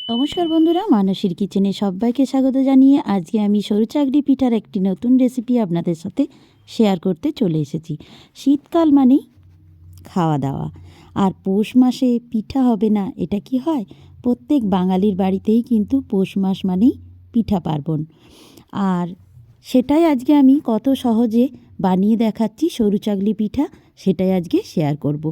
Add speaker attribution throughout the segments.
Speaker 1: নমস্কার বন্ধুরা, মানসীর কিচেনে সবাইকে স্বাগত জানিয়ে আজকে আমি সরু চাকরি পিঠার একটি নতুন রেসিপি আপনাদের সাথে শেয়ার করতে চলে এসেছি। শীতকাল মানেই খাওয়া দাওয়া, আর পৌষ মাসে পিঠা হবে না এটা কি হয়? প্রত্যেক বাঙালির বাড়িতেই কিন্তু পৌষ মাস মানেই পিঠা পার্বণ। আর সেটাই আজকে আমি কত সহজে বানিয়ে দেখাচ্ছি সরু চাকলি পিঠা, সেটাই আজকে শেয়ার করব।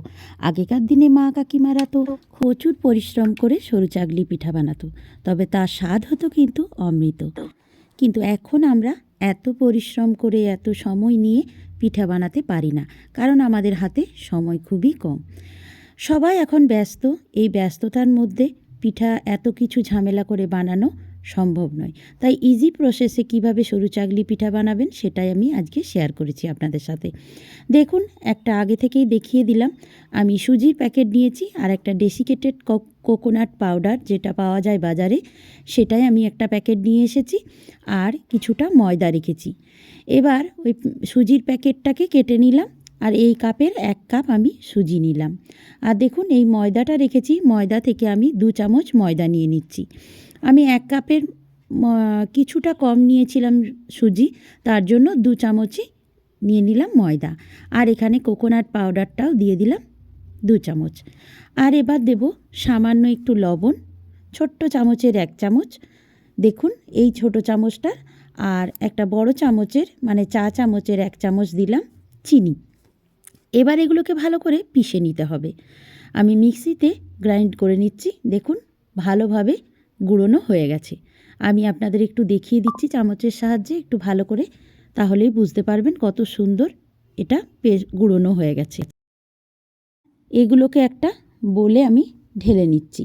Speaker 1: আগেকার দিনে মা কাকিমারা তো প্রচুর পরিশ্রম করে সরু চাকলি পিঠা বানাতো, তবে তার স্বাদ হতো কিন্তু অমৃত। কিন্তু এখন আমরা এত পরিশ্রম করে এত সময় নিয়ে পিঠা বানাতে পারি না, কারণ আমাদের হাতে সময় খুবই কম। সবাই এখন ব্যস্ত, এই ব্যস্ততার মধ্যে পিঠা এত কিছু ঝামেলা করে বানানো সম্ভব নয়। তাই ইজি প্রসেসে কিভাবে সরু চাকলি পিঠা বানাবেন সেটাই আমি আজকে শেয়ার করেছি আপনাদের সাথে। দেখুন, একটা আগে থেকেই দেখিয়ে দিলাম। আমি সুজির প্যাকেট নিয়েছি আর একটা ডেসিকেটেড কোকোনাট পাউডার যেটা পাওয়া যায় বাজারে, সেটাই আমি একটা প্যাকেট নিয়ে এসেছি, আর কিছুটা ময়দা রেখেছি। এবার ওই সুজির প্যাকেটটাকে কেটে নিলাম, আর এই কাপের 1 কাপ আমি সুজি নিলাম। আর দেখুন, এই ময়দাটা রেখেছি, ময়দা থেকে আমি 2 চামচ ময়দা নিয়ে নিচ্ছি। আমি 1 কাপের কিছুটা কম নিয়েছিলাম সুজি, তার জন্য 2 চামচই নিয়ে নিলাম ময়দা। আর এখানে কোকোনাট পাউডারটাও দিয়ে দিলাম 2 চামচ। আর এবার দেব সামান্য একটু লবণ, ছোট্ট চামচের 1 চামচ। দেখুন, এই ছোট চামচটা, আর একটা বড় চামচের মানে চা চামচের 1 চামচ দিলাম চিনি। এবার এগুলোকে ভালো করে পিষে নিতে হবে। আমি মিক্সিতে গ্রাইন্ড করে নিচ্ছি। দেখুন, ভালোভাবে গুঁড়োনো হয়ে গেছে। আমি আপনাদের একটু দেখিয়ে দিচ্ছি চামচের সাহায্যে, একটু ভালো করে, তাহলেই বুঝতে পারবেন কত সুন্দর এটা গুঁড়োনো হয়ে গেছে। এগুলোকে একটা বোলে আমি ঢেলে নিচ্ছি।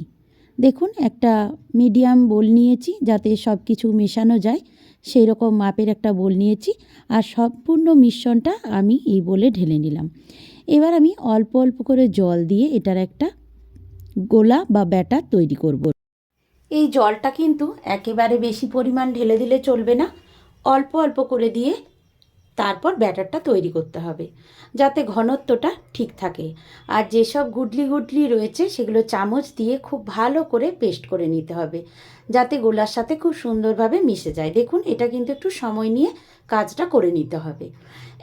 Speaker 1: দেখুন, একটা মিডিয়াম বোল নিয়েছি যাতে সব কিছু মেশানো যায়, সেই রকম মাপের একটা বোল নিয়েছি, আর সম্পূর্ণ মিশ্রণটা আমি এই বোলে ঢেলে নিলাম। এবার আমি অল্প অল্প করে জল দিয়ে এটার একটা গোলা বা ব্যাটার তৈরি করব। এই জলটা কিন্তু একেবারে বেশি পরিমাণ ঢেলে দিলে চলবে না, অল্প অল্প করে দিয়ে তারপর ব্যাটারটা তৈরি করতে হবে, যাতে ঘনত্বটা ঠিক থাকে। আর যেসব গুডলি গুডলি রয়েছে সেগুলো চামচ দিয়ে খুব ভালো করে পেস্ট করে নিতে হবে, যাতে গোলার সাথে খুব সুন্দরভাবে মিশে যায়। দেখুন, এটা কিন্তু একটু সময় নিয়ে কাজটা করে নিতে হবে।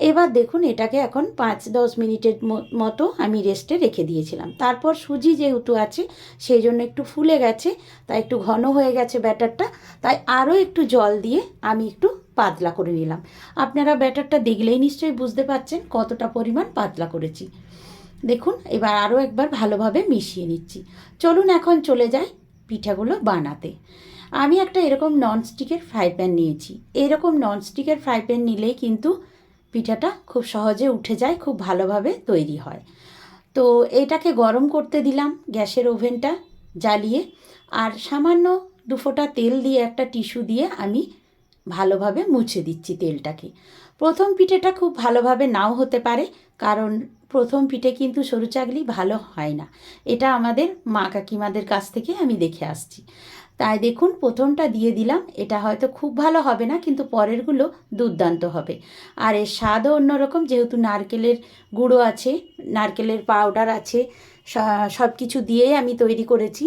Speaker 1: এবার দেখুন, এটাকে এখন 5-10 মিনিটের মতো আমি রেস্টে রেখে দিয়েছিলাম। তারপর সুজি যেহেতু আছে সেই জন্য একটু ফুলে গেছে, তাই একটু ঘন হয়ে গেছে ব্যাটারটা, তাই আরও একটু জল দিয়ে আমি একটু পাতলা করে নিলাম। আপনারা ব্যাটারটা দেখলেই নিশ্চয়ই বুঝতে পারছেন কতটা পরিমাণ পাতলা করেছি। দেখুন, এবার আরও একবার ভালোভাবে মিশিয়ে নিচ্ছি। চলুন এখন চলে যাই পিঠাগুলো বানাতে। আমি একটা এরকম ননস্টিকের ফ্রাই প্যান নিয়েছি। এরকম ননস্টিকের ফ্রাই প্যান নিলেই কিন্তু পিঠাটা খুব সহজে উঠে যায়, খুব ভালোভাবে তৈরি হয়। তো এটাকে গরম করতে দিলাম গ্যাসের ওভেনটা জ্বালিয়ে, আর সামান্য 2 ফোঁটা তেল দিয়ে একটা টিস্যু দিয়ে আমি ভালোভাবে মুছে দিচ্ছি তেলটাকে। প্রথম পিঠেটা খুব ভালোভাবে নাও হতে পারে, কারণ প্রথম পিঠে কিন্তু সরু চাকলি ভালো হয় না। এটা আমাদের মা কাকিমাদের কাছ থেকে আমি দেখে আসছি। তাই দেখুন, প্রথমটা দিয়ে দিলাম, এটা হয়তো খুব ভালো হবে না, কিন্তু পরেরগুলো দুর্দান্ত হবে। আর এর স্বাদও অন্যরকম, যেহেতু নারকেলের গুঁড়ো আছে, নারকেলের পাউডার আছে, সব কিছু দিয়েই আমি তৈরি করেছি।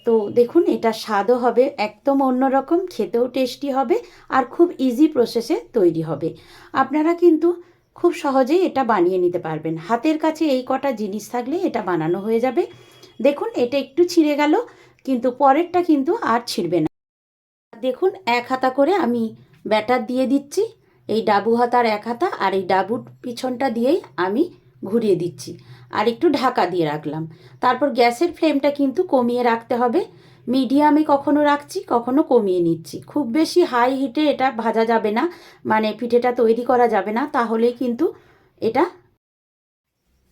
Speaker 1: তো দেখুন, এটা স্বাদও হবে একদম অন্যরকম, খেতেও টেস্টি হবে, আর খুব ইজি প্রসেসে তৈরি হবে। আপনারা কিন্তু খুব সহজেই এটা বানিয়ে নিতে পারবেন। হাতের কাছে এই কটা জিনিস থাকলে এটা বানানো হয়ে যাবে। দেখুন, এটা একটু ছিঁড়ে গেল, কিন্তু পরেরটা কিন্তু আর ছিঁড়বে না। দেখুন, 1 হাতা করে আমি ব্যাটার দিয়ে দিচ্ছি। এই ডাবু হাতার 1 হাতা, আর এই ডাবুর পিছনটা দিয়েই আমি ঘুরিয়ে দিচ্ছি, আর একটু ঢাকা দিয়ে রাখলাম। তারপর গ্যাসের ফ্লেমটা কিন্তু কমিয়ে রাখতে হবে। মিডিয়ামে কখনো রাখছি, কখনো কমিয়ে নিচ্ছি। খুব বেশি হাই হিটে এটা ভাজা যাবে না, মানে পিঠেটা তৈরি করা যাবে না, তাহলেই কিন্তু এটা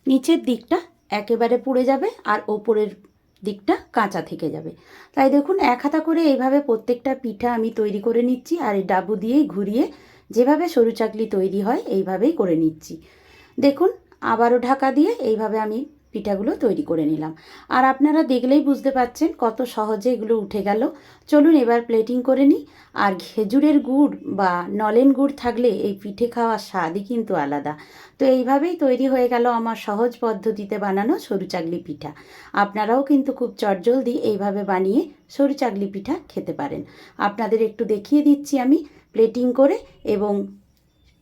Speaker 1: নিচের দিকটা একেবারে পুড়ে যাবে আর ওপরের দিকটা কাঁচা থেকে যাবে। তাই দেখুন, 1 হাতা করে এইভাবে প্রত্যেকটা পিঠা আমি তৈরি করে নিচ্ছি, আর এই ডাবু দিয়েই ঘুরিয়ে যেভাবে সরু চাকলি তৈরি হয় এইভাবেই করে নিচ্ছি। দেখুন, আবারও ঢাকা দিয়ে এইভাবে আমি পিঠাগুলো তৈরি করে নিলাম। আর আপনারা দেখলেই বুঝতে পারছেন কত সহজে এগুলো উঠে গেল। চলুন এবার প্লেটিং করে নিই। আর খেজুরের গুড় বা নলেন গুড় থাকলে এই পিঠে খাওয়ার স্বাদই কিন্তু আলাদা। তো এইভাবেই তৈরি হয়ে গেল আমার সহজ পদ্ধতিতে বানানো সরু চাকলি পিঠা। আপনারাও কিন্তু খুব চটজলদি এইভাবে বানিয়ে সরু চাকলি পিঠা খেতে পারেন। আপনাদের একটু দেখিয়ে দিচ্ছি আমি প্লেটিং করে, এবং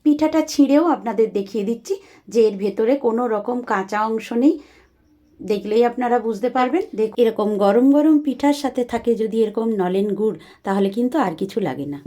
Speaker 1: পিঠাটা ছিঁড়েও আপনাদের দেখিয়ে দিচ্ছি যে এর ভেতরে কোনো রকম কাঁচা অংশ নেই। দেখলেই আপনারা বুঝতে পারবেন। এরকম গরম গরম পিঠার সাথে থাকে যদি এরকম নলেন গুড়, তাহলে কিন্তু আর কিছু লাগে না।